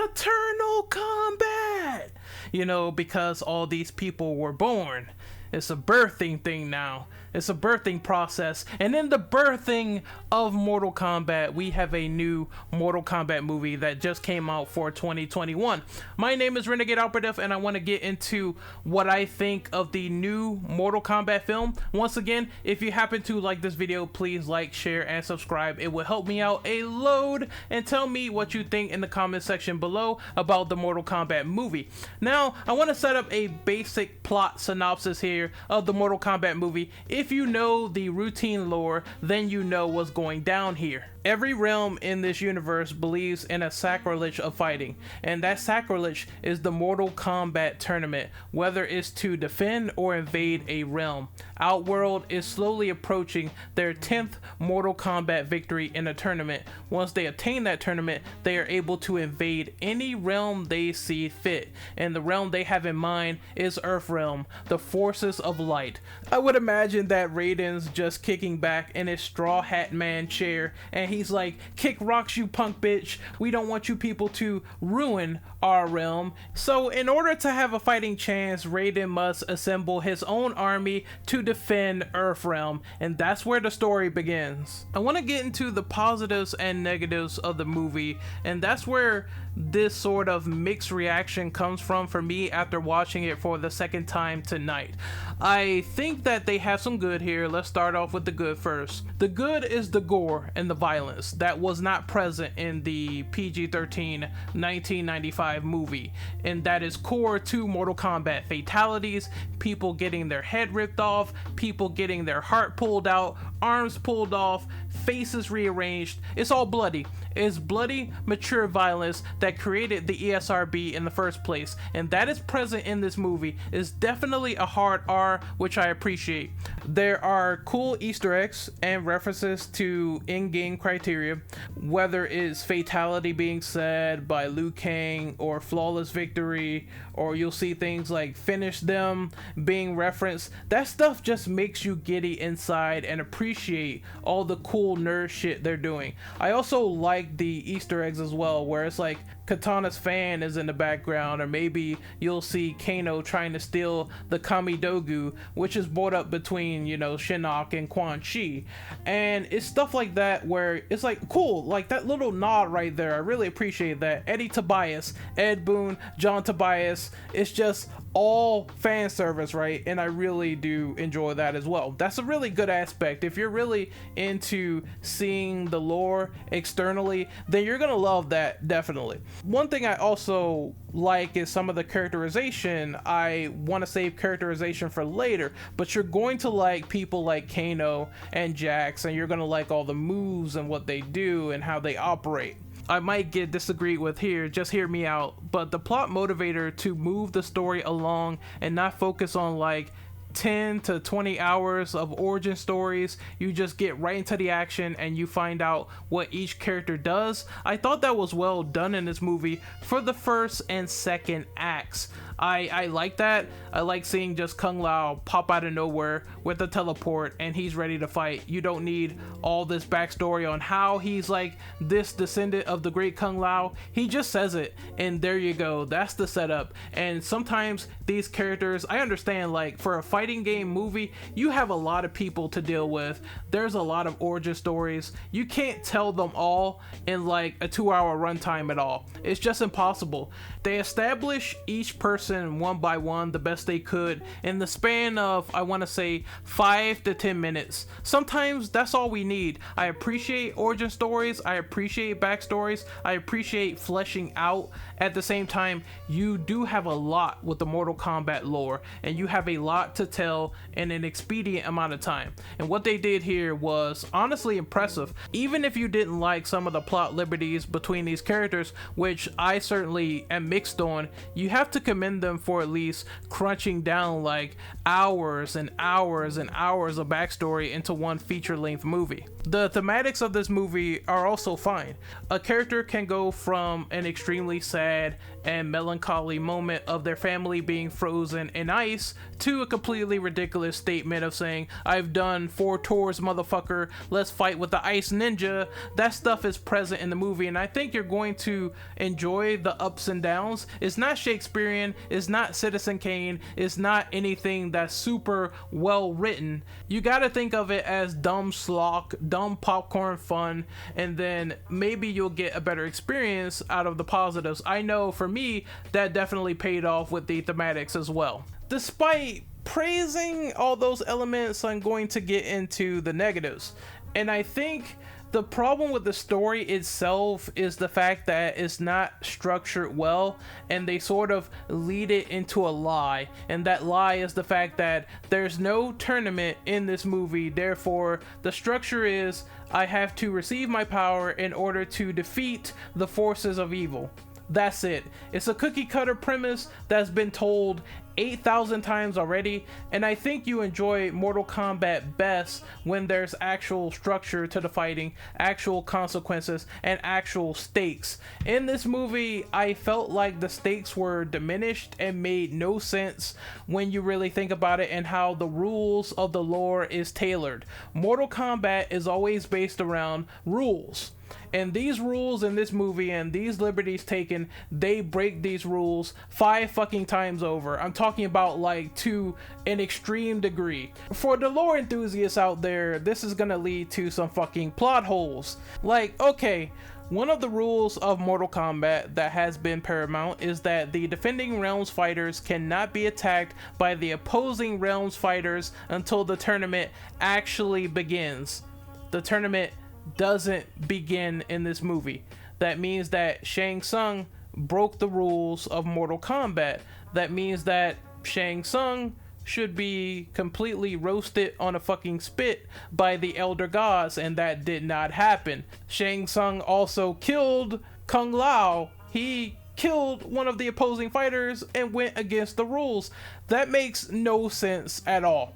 maternal combat, you know, because all these people were born. It's a birthing thing now. It's a birthing process. And in the birthing of Mortal Kombat, we have a new Mortal Kombat movie that just came out for 2021. My name is Renegade Operative, and I want to get into what I think of the new Mortal Kombat film. Once again, if you happen to like this video, please like, share, and subscribe. It will help me out a load. And tell me what you think in the comment section below about the Mortal Kombat movie. Now, I want to set up a basic plot synopsis here of the Mortal Kombat movie. If you know the routine lore, then you know what's going down here. Every realm in this universe believes in a sacrilege of fighting, and that sacrilege is the Mortal Kombat tournament, whether it's to defend or invade a realm. Outworld is slowly approaching their 10th Mortal Kombat victory in a tournament. Once they attain that tournament, they are able to invade any realm they see fit, and the realm they have in mind is Earthrealm, the forces of light. I would imagine that Raiden's just kicking back in his straw hat man chair, and he's like, "Kick rocks, you punk bitch. We don't want you people to ruin our realm." So in order to have a fighting chance, Raiden must assemble his own army to defend Earthrealm, and that's where the story begins. I want to get into the positives and negatives of the movie, and that's where this sort of mixed reaction comes from for me after watching it for the second time tonight. I think that they have some good here. Let's start off with the good first. The good is the gore and the violence that was not present in the PG-13 1995 movie, and that is core to Mortal Kombat. Fatalities, people getting their head ripped off, people getting their heart pulled out, arms pulled off, faces rearranged. It's all bloody. It's bloody, mature violence that created the ESRB in the first place, and that is present in this movie. It's definitely a hard R, which I appreciate. There are cool Easter eggs and references to in-game criteria, whether it's fatality being said by Liu Kang or flawless victory, or you'll see things like finish them being referenced. That stuff just makes you giddy inside and appreciate all the cool nerd shit they're doing. I also like the Easter eggs as well, where it's like Katana's fan is in the background, or maybe you'll see Kano trying to steal the Kamidogu, which is brought up between, you know, Shinnok and Quan Chi. And it's stuff like that where it's like cool, like that little nod right there. I really appreciate that. Eddie Tobias, Ed Boon, John Tobias, it's just all fan service, right? And I really do enjoy that as well. That's a really good aspect. If you're really into seeing the lore externally, then you're gonna love that, definitely. One thing I also like is some of the characterization. I want to save characterization for later, but you're going to like people like Kano and Jax, and you're gonna like all the moves and what they do and how they operate. I might get disagreed with here, just hear me out, but the plot motivator to move the story along and not focus on like 10 to 20 hours of origin stories, you just get right into the action and you find out what each character does. I thought that was well done in this movie for the first and second acts. I like that. I like seeing just Kung Lao pop out of nowhere with a teleport and he's ready to fight. You don't need all this backstory on how he's like this descendant of the great Kung Lao. He just says it and there you go. That's the setup. And sometimes these characters, I understand, like for a fighting game movie, you have a lot of people to deal with. There's a lot of origin stories. You can't tell them all in like a 2-hour runtime at all. It's just impossible. They establish each person one by one the best they could in the span of, I want to say, 5 to 10 minutes. Sometimes that's all we need. I appreciate origin stories. I appreciate backstories. I appreciate fleshing out. At the same time, you do have a lot with the Mortal Kombat lore, and you have a lot to tell in an expedient amount of time. And what they did here was honestly impressive. Even if you didn't like some of the plot liberties between these characters, which I certainly am mixed on, you have to commend commend them for at least crunching down like hours and hours and hours of backstory into one feature-length movie. The thematics of this movie are also fine. A character can go from an extremely sad and melancholy moment of their family being frozen in ice to a completely ridiculous statement of saying, "I've done 4 tours, motherfucker, let's fight with the ice ninja." That stuff is present in the movie, and I think you're going to enjoy the ups and downs. It's not Shakespearean, it's not Citizen Kane, it's not anything that's super well written. You gotta think of it as dumb slog, dumb popcorn fun, and then maybe you'll get a better experience out of the positives. I know for me, that definitely paid off with the thematics as well. Despite praising all those elements, I'm going to get into the negatives. And I think the problem with the story itself is the fact that it's not structured well, and they sort of lead it into a lie. And that lie is the fact that there's no tournament in this movie, therefore the structure is I have to receive my power in order to defeat the forces of evil. That's it. It's a cookie cutter premise that's been told 8,000 times already, and I think you enjoy Mortal Kombat best when there's actual structure to the fighting, actual consequences, and actual stakes. In this movie, I felt like the stakes were diminished and made no sense when you really think about it, and how the rules of the lore is tailored. Mortal Kombat is always based around rules. And these rules in this movie and these liberties taken, they break these rules 5 fucking times over. I'm talking about like to an extreme degree. For the lore enthusiasts out there, this is gonna lead to some fucking plot holes. Like, okay, one of the rules of Mortal Kombat that has been paramount is that the defending Realms fighters cannot be attacked by the opposing Realms fighters until the tournament actually begins. The tournament doesn't begin in this movie. That means that Shang Tsung broke the rules of Mortal Kombat. That means that Shang Tsung should be completely roasted on a fucking spit by the Elder Gods, and that did not happen. Shang Tsung also killed Kung Lao. He killed one of the opposing fighters and went against the rules. That makes no sense at all.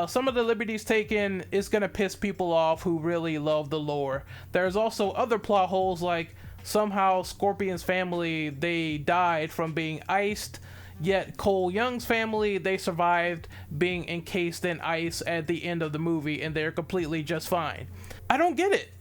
Some of the liberties taken is gonna piss people off who really love the lore. There's also other plot holes, like somehow Scorpion's family, they died from being iced, yet Cole Young's family, they survived being encased in ice at the end of the movie, and they're completely just fine. I don't get it.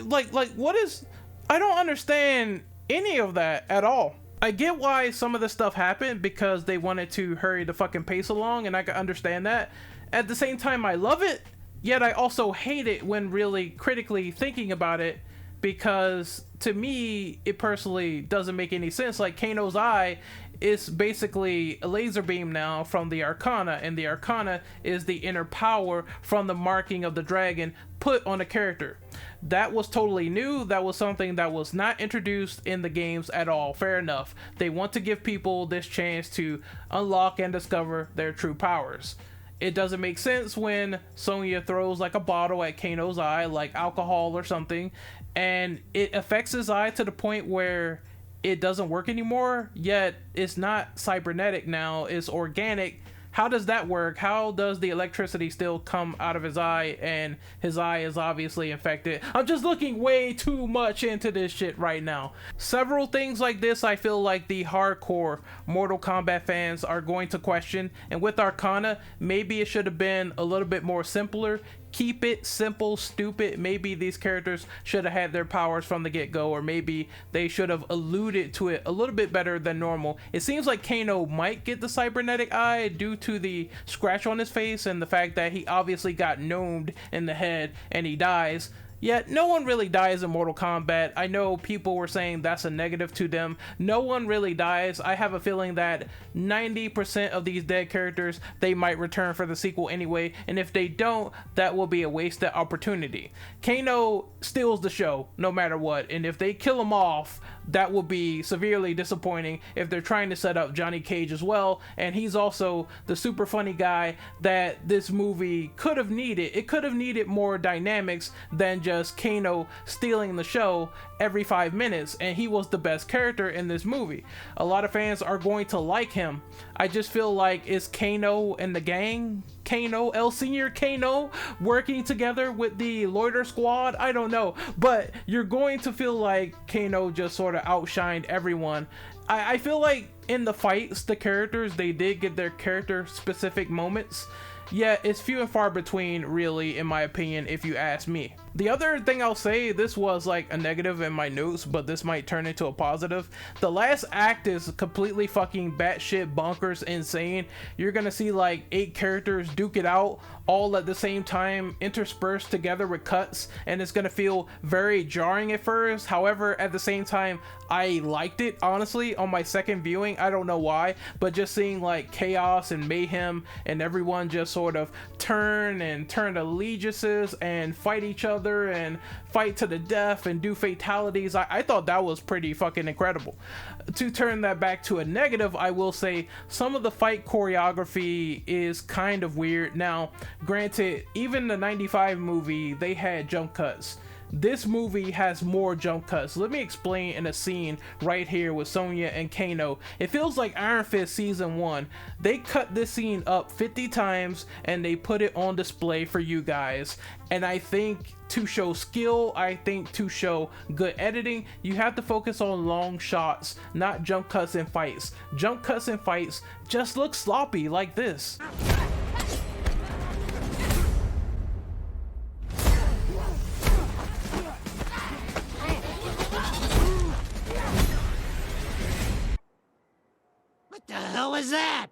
What is... I don't understand any of that at all. I get why some of this stuff happened, because they wanted to hurry the fucking pace along, and I can understand that. At the same time, I love it, yet I also hate it when really critically thinking about it, because to me, it personally doesn't make any sense. Like, Kano's eye is basically a laser beam now from the Arcana, and the Arcana is the inner power from the marking of the dragon put on a character. That was totally new. That was something that was not introduced in the games at all. Fair enough. They want to give people this chance to unlock and discover their true powers. It doesn't make sense when Sonya throws like a bottle at Kano's eye, like alcohol or something, and it affects his eye to the point where it doesn't work anymore, yet it's not cybernetic now, it's organic. How does that work? How does the electricity still come out of his eye, and his eye is obviously infected? I'm just looking way too much into this shit right now. Several things like this I feel like the hardcore Mortal Kombat fans are going to question, and with Arcana, maybe it should have been a little bit more simpler. Keep it simple, stupid. Maybe these characters should have had their powers from the get-go, or maybe they should have alluded to it a little bit better than normal. It seems like Kano might get the cybernetic eye due to the scratch on his face and the fact that he obviously got gnomed in the head and he dies. Yet no one really dies in Mortal Kombat. I know people were saying that's a negative to them. No one really dies. I have a feeling that 90% of these dead characters, they might return for the sequel anyway, and if they don't, that will be a wasted opportunity. Kano steals the show no matter what, and if they kill him off, that will be severely disappointing if they're trying to set up Johnny Cage as well, and he's also the super funny guy that this movie could have needed. It could have needed more dynamics than just just Kano stealing the show every 5 minutes, and he was the best character in this movie. A lot of fans are going to like him. I just feel like it's Kano and the gang, Kano, El Senior Kano, working together with the Loiter Squad. I don't know, but you're going to feel like Kano just sort of outshined everyone. I feel like in the fights, the characters, they did get their character specific moments. Yeah, it's few and far between, really, in my opinion, if you ask me. The other thing I'll say, this was like a negative in my notes, but this might turn into a positive. The last act is completely fucking batshit bonkers insane. You're gonna see like 8 characters duke it out all at the same time, interspersed together with cuts, and it's gonna feel very jarring at first. However, at the same time, I liked it, honestly, on my second viewing. I don't know why, but just seeing like chaos and mayhem and everyone just sort of turn allegiances and fight each other and fight to the death and do fatalities, I thought that was pretty fucking incredible. To turn that back to a negative, I will say some of the fight choreography is kind of weird. Now, granted, even the 95 movie, they had jump cuts. This movie has more jump cuts. Let me explain in a scene right here with Sonya and Kano. It feels like Iron Fist Season 1. They cut this scene up 50 times and they put it on display for you guys. And I think to show skill, I think to show good editing, you have to focus on long shots, not jump cuts and fights. Jump cuts and fights just look sloppy like this. What the hell was that?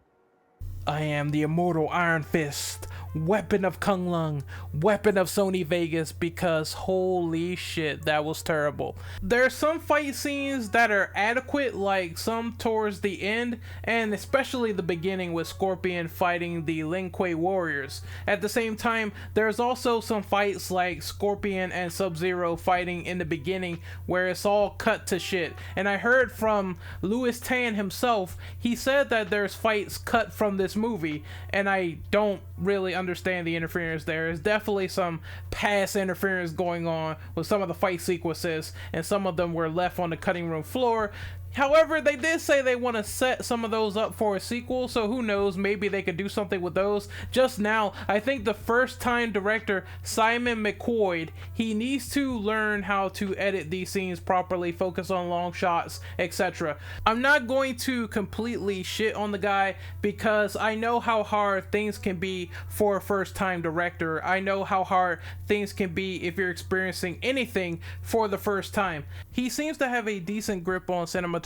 I am the immortal Iron Fist, weapon of Kung Lung, weapon of Sony Vegas, because holy shit, that was terrible. There are some fight scenes that are adequate, like some towards the end, and especially the beginning with Scorpion fighting the Lin Kuei warriors. At the same time, there's also some fights like Scorpion and Sub-Zero fighting in the beginning where it's all cut to shit. And I heard from Louis Tan himself, he said that there's fights cut from this movie, and I don't really understand the interference there. There's definitely some past interference going on with some of the fight sequences, and some of them were left on the cutting room floor. However, they did say they want to set some of those up for a sequel, so who knows, maybe they could do something with those. Just now, I think the first time director Simon McQuoid, he needs to learn how to edit these scenes properly, focus on long shots, etc. I'm not going to completely shit on the guy because I know how hard things can be for a first time director. I know how hard things can be if you're experiencing anything for the first time. He seems to have a decent grip on cinematography,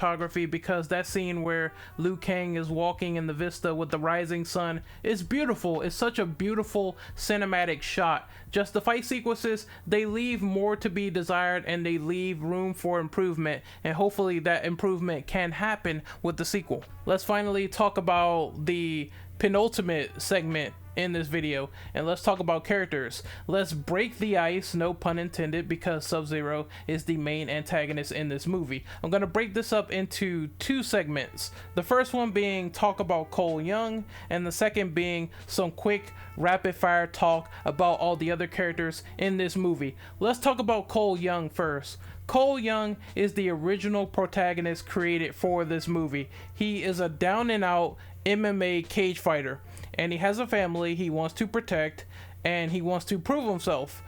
because that scene where Liu Kang is walking in the vista with the rising sun is beautiful. It's such a beautiful cinematic shot. Just the fight sequences, they leave more to be desired and they leave room for improvement, and hopefully that improvement can happen with the sequel. Let's finally talk about the penultimate segment in this video, and let's talk about characters. Let's break the ice, no pun intended, because Sub-Zero is the main antagonist in this movie. I'm gonna break this up into 2 segments. The first one being talk about Cole Young, and the second being some quick rapid fire talk about all the other characters in this movie. Let's talk about Cole Young first. Cole Young is the original protagonist created for this movie. He is a down and out MMA cage fighter, and he has a family he wants to protect, and he wants to prove himself.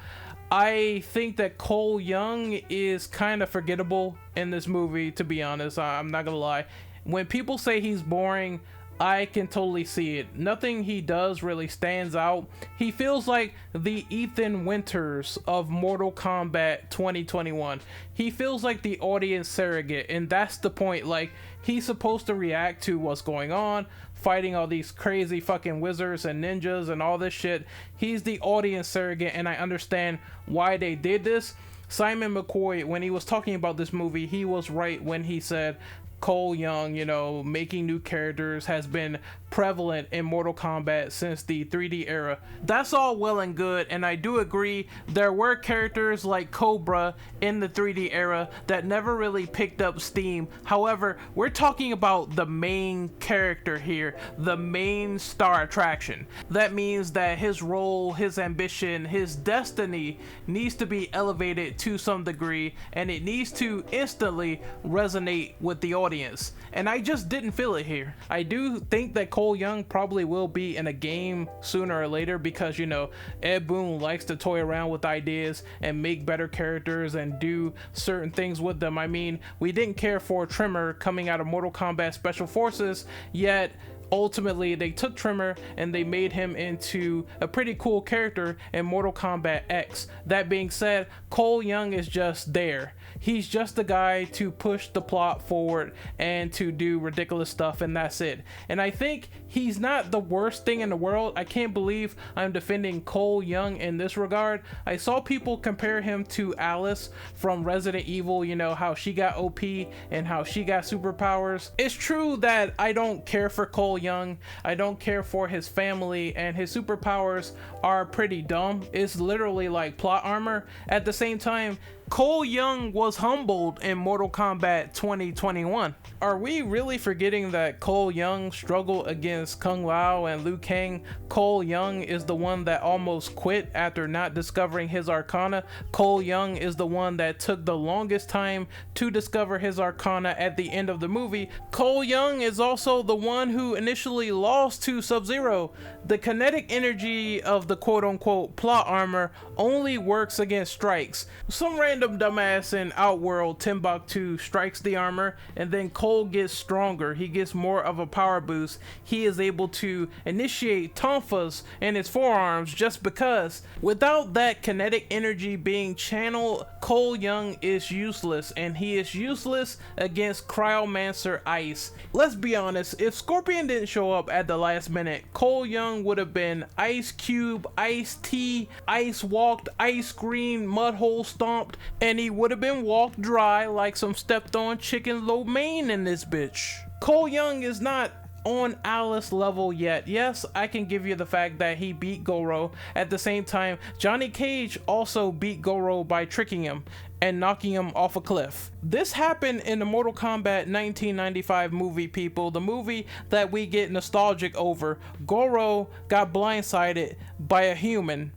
I think that Cole Young is kind of forgettable in this movie, to be honest. I'm not gonna lie. When people say he's boring, I can totally see it. Nothing he does really stands out. He feels like the Ethan Winters of Mortal Kombat 2021. He feels like the audience surrogate, and that's the point. Like, he's supposed to react to what's going on, fighting all these crazy fucking wizards and ninjas and all this shit. He's the audience surrogate, and I understand why they did this. Simon McQuoid, when he was talking about this movie, he was right when he said Cole Young, you know, making new characters has been prevalent in Mortal Kombat since the 3D era. That's all well and good, and I do agree there were characters like Cobra in the 3D era that never really picked up steam. However, we're talking about the main character here, the main star attraction. That means that his role, his ambition, his destiny needs to be elevated to some degree, and it needs to instantly resonate with the audience. And I just didn't feel it here. I do think that Cole Young probably will be in a game sooner or later because, you know, Ed Boon likes to toy around with ideas and make better characters and do certain things with them. I mean, we didn't care for Tremor coming out of Mortal Kombat Special Forces, yet ultimately they took Tremor and they made him into a pretty cool character in Mortal Kombat X. That being said, Cole Young is just there. He's just the guy to push the plot forward and to do ridiculous stuff, and that's it. And I think he's not the worst thing in the world. I can't believe I'm defending Cole Young in this regard. I saw people compare him to Alice from Resident Evil, you know, how she got OP and how she got superpowers. It's true that I don't care for Cole Young. I don't care for his family, and his superpowers are pretty dumb. It's literally like plot armor. At the same time, Cole Young was humbled in Mortal Kombat 2021. Are we really forgetting that Cole Young struggled against Kung Lao and Liu Kang? Cole Young is the one that almost quit after not discovering his arcana. Cole Young is the one that took the longest time to discover his arcana at the end of the movie. Cole Young is also the one who initially lost to Sub-Zero. The kinetic energy of the quote-unquote plot armor only works against strikes. Some random dumbass in Outworld Timbuktu strikes the armor, and then Cole gets stronger. He gets more of a power boost. He is able to initiate tonfas in his forearms just because. Without that kinetic energy being channeled, Cole Young is useless, and he is useless against Cryomancer Ice. Let's be honest, if Scorpion didn't show up at the last minute, Cole Young would have been Ice Cube, Ice T, Ice Walked, Ice Green, Mudhole Stomped, and he would have been walked dry like some stepped on chicken lo mein in this bitch. Cole Young is not on Alice level yet. Yes, I can give you the fact that he beat Goro. At the same time, Johnny Cage also beat Goro by tricking him and knocking him off a cliff. This happened in the Mortal Kombat 1995 movie, people. The movie that we get nostalgic over. Goro got blindsided by a human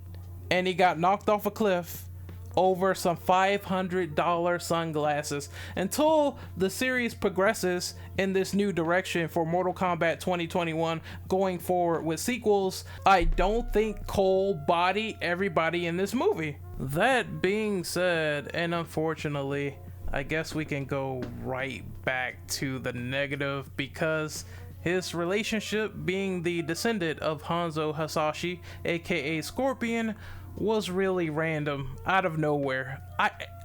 and he got knocked off a cliff over some $500 sunglasses. Until the series progresses in this new direction for Mortal Kombat 2021 going forward with sequels, I don't think Cole bodied everybody in this movie. That being said, and unfortunately, I guess we can go right back to the negative, because his relationship, being the descendant of Hanzo Hasashi, aka Scorpion, was really random, out of nowhere.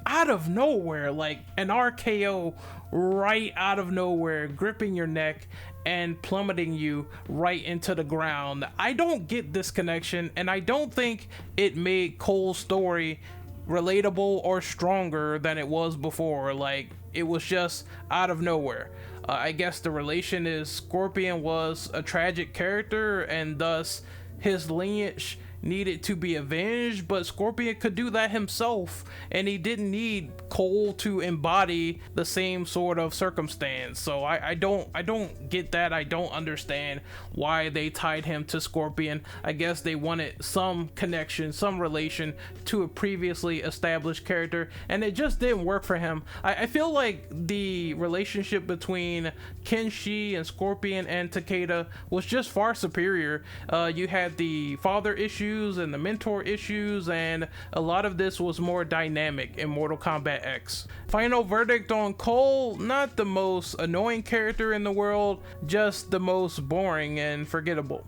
Out of nowhere, like an RKO right out of nowhere, gripping your neck and plummeting you right into the ground. I don't get this connection, and I don't think it made Cole's story relatable or stronger than it was before. Like, it was just out of nowhere. I guess the relation is Scorpion was a tragic character, and thus his lineage needed to be avenged, but Scorpion could do that himself, and he didn't need Cole to embody the same sort of circumstance. So I don't get that. I don't understand why they tied him to Scorpion. I guess they wanted some connection, some relation to a previously established character, and it just didn't work for him. I feel like the relationship between Kenshi and Scorpion and Takeda was just far superior. You had the father issues and the mentor issues, and a lot of this was more dynamic in Mortal Kombat X. Final verdict on Cole: not the most annoying character in the world, just the most boring and forgettable.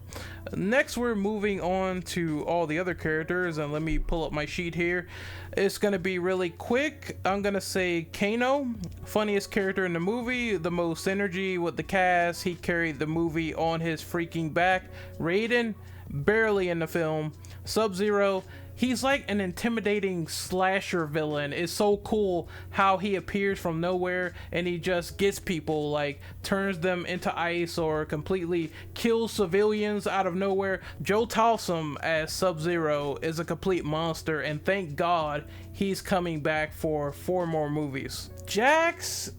Next, we're moving on to all the other characters, and let me pull up my sheet here. It's gonna be really quick. I'm gonna say Kano, funniest character in the movie, the most synergy with the cast. He carried the movie on his freaking back. Raiden, barely in the film. Sub-Zero, He's like an intimidating slasher villain. It's so cool how he appears from nowhere and he just gets people, like turns them into ice or completely kills civilians out of nowhere. Joe Towsome as Sub-Zero is a complete monster, and thank God he's coming back for 4 more movies. Jax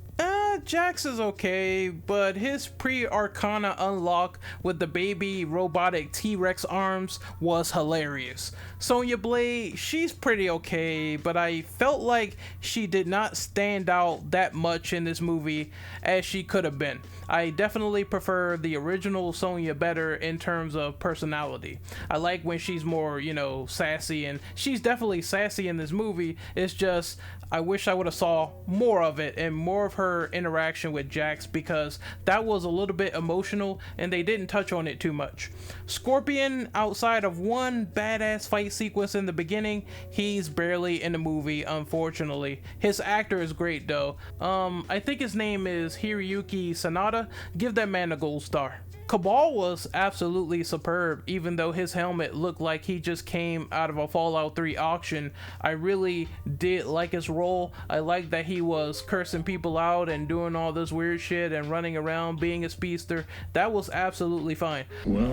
is okay, but his pre-Arcana unlock with the baby robotic T-Rex arms was hilarious. Sonya Blade, she's pretty okay, but I felt like she did not stand out that much in this movie as she could have been. I definitely prefer the original Sonya better in terms of personality. I like when she's more, sassy, and she's definitely sassy in this movie. It's just I wish I would have saw more of it and more of her interaction with Jax, because that was a little bit emotional and they didn't touch on it too much. Scorpion, outside of one badass fight sequence in the beginning, he's barely in the movie, unfortunately. His actor is great though. I think his name is Hiroyuki Sanada. Give that man a gold star. Cabal was absolutely superb, even though his helmet looked like he just came out of a Fallout 3 auction. I really did like his role. I liked that he was cursing people out and doing all this weird shit and running around being a speedster. That was absolutely fine. Well,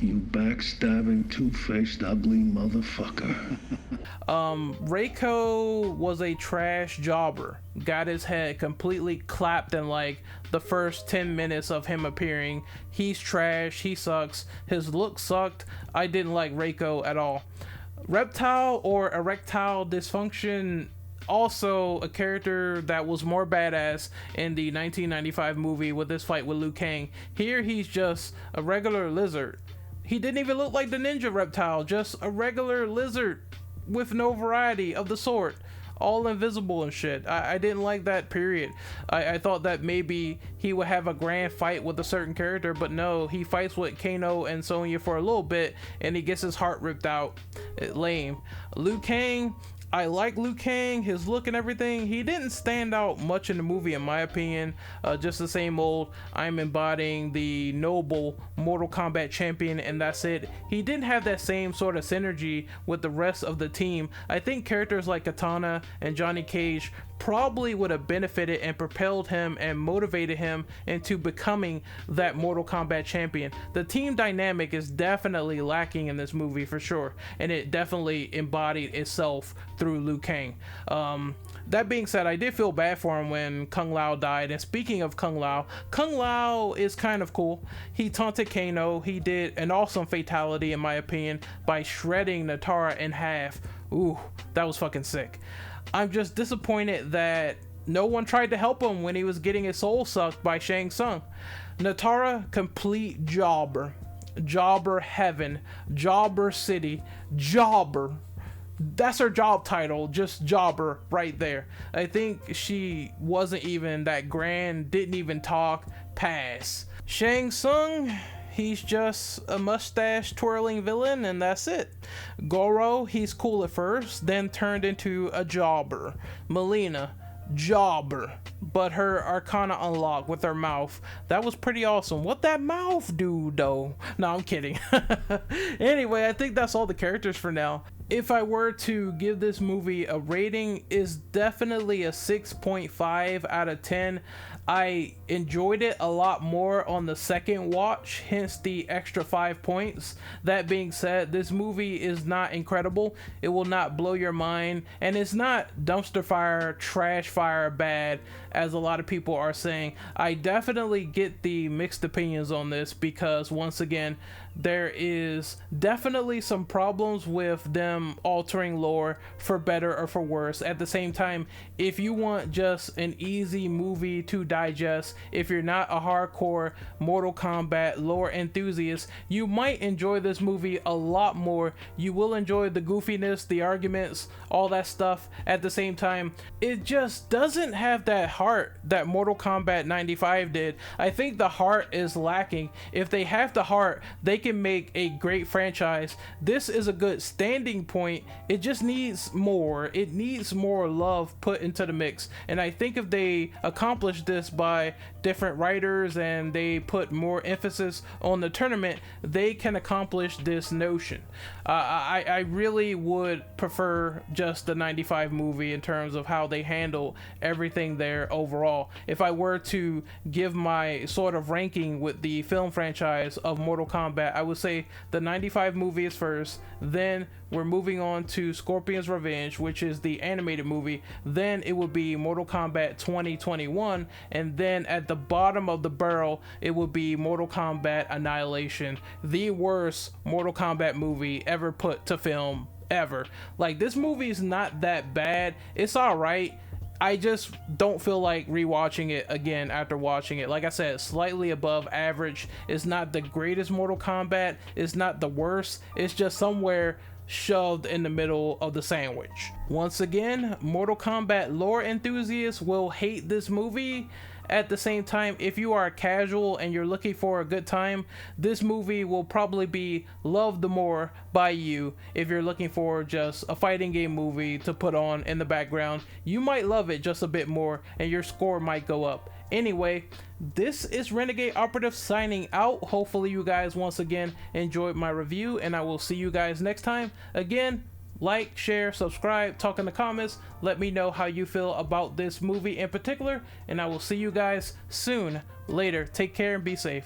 you backstabbing, two-faced, ugly motherfucker. Reiko was a trash jobber. Got his head completely clapped in like the first 10 minutes of him appearing. He's trash, he sucks, his look sucked. I didn't like Reiko at all. Reptile or Erectile Dysfunction, also a character that was more badass in the 1995 movie with this fight with Liu Kang. Here he's just a regular lizard. He didn't even look like the ninja reptile, just a regular lizard with no variety of the sort, all invisible and shit. I didn't like that, period. I thought that maybe he would have a grand fight with a certain character, but no, he fights with Kano and Sonya for a little bit and he gets his heart ripped out. Lame. Liu Kang, I like Liu Kang, his look and everything. He didn't stand out much in the movie in my opinion. Just the same old, I'm embodying the noble Mortal Kombat champion and that's it. He didn't have that same sort of synergy with the rest of the team. I think characters like Katana and Johnny Cage probably would have benefited and propelled him and motivated him into becoming that Mortal Kombat champion. The team dynamic is definitely lacking in this movie for sure, and it definitely embodied itself through Liu Kang. That being said, I did feel bad for him when Kung Lao died. And speaking of Kung Lao is kind of cool. He taunted Kano. He did an awesome fatality in my opinion by shredding Natara in half. Ooh, that was fucking sick. I'm just disappointed that no one tried to help him when he was getting his soul sucked by Shang Tsung. Natara, complete jobber. Jobber heaven. Jobber city. Jobber. That's her job title, just jobber right there. I think she wasn't even that grand, didn't even talk. Pass. Shang Tsung, he's just a mustache twirling villain and that's it. Goro, he's cool at first, then turned into a jobber. Melina, jobber, but her Arcana unlock with her mouth, that was pretty awesome. What that mouth do though? No, I'm kidding. Anyway, I think that's all the characters for now. If I were to give this movie a rating, is definitely a 6.5 out of 10. I enjoyed it a lot more on the second watch, hence the extra 5 points. That being said, this movie is not incredible. It will not blow your mind, and it's not dumpster fire, trash fire bad as a lot of people are saying. I definitely get the mixed opinions on this because once again, there is definitely some problems with them altering lore for better or for worse. At the same time, if you want just an easy movie to digest, if you're not a hardcore Mortal Kombat lore enthusiast, you might enjoy this movie a lot more. You will enjoy the goofiness, the arguments, all that stuff. At the same time, it just doesn't have that heart that Mortal Kombat 95 did. I think the heart is lacking. If they have the heart, they can make a great franchise. This is a good standing point. It just needs more. It needs more love put into the mix. And I think if they accomplish this by different writers and they put more emphasis on the tournament, they can accomplish this notion. I really would prefer just the 95 movie in terms of how they handle everything there overall. If I were to give my sort of ranking with the film franchise of Mortal Kombat, I would say the 95 movie is first, then we're moving on to Scorpion's Revenge, which is the animated movie, then it would be Mortal Kombat 2021, and then at the bottom of the barrel it would be Mortal Kombat Annihilation, the worst Mortal Kombat movie ever put to film ever. Like, this movie is not that bad, it's all right. I just don't feel like rewatching it again after watching it. Like I said, slightly above average. It's not the greatest Mortal Kombat, it's not the worst, it's just somewhere shoved in the middle of the sandwich. Once again, Mortal Kombat lore enthusiasts will hate this movie. At the same time, if you are casual and you're looking for a good time, this movie will probably be loved the more by you. If you're looking for just a fighting game movie to put on in the background, you might love it just a bit more and your score might go up. Anyway, this is Renegade Operative signing out. Hopefully you guys once again enjoyed my review, and I will see you guys next time. Again, like, share, subscribe, talk in the comments. Let me know how you feel about this movie in particular, and I will see you guys soon. Later. Take care and be safe.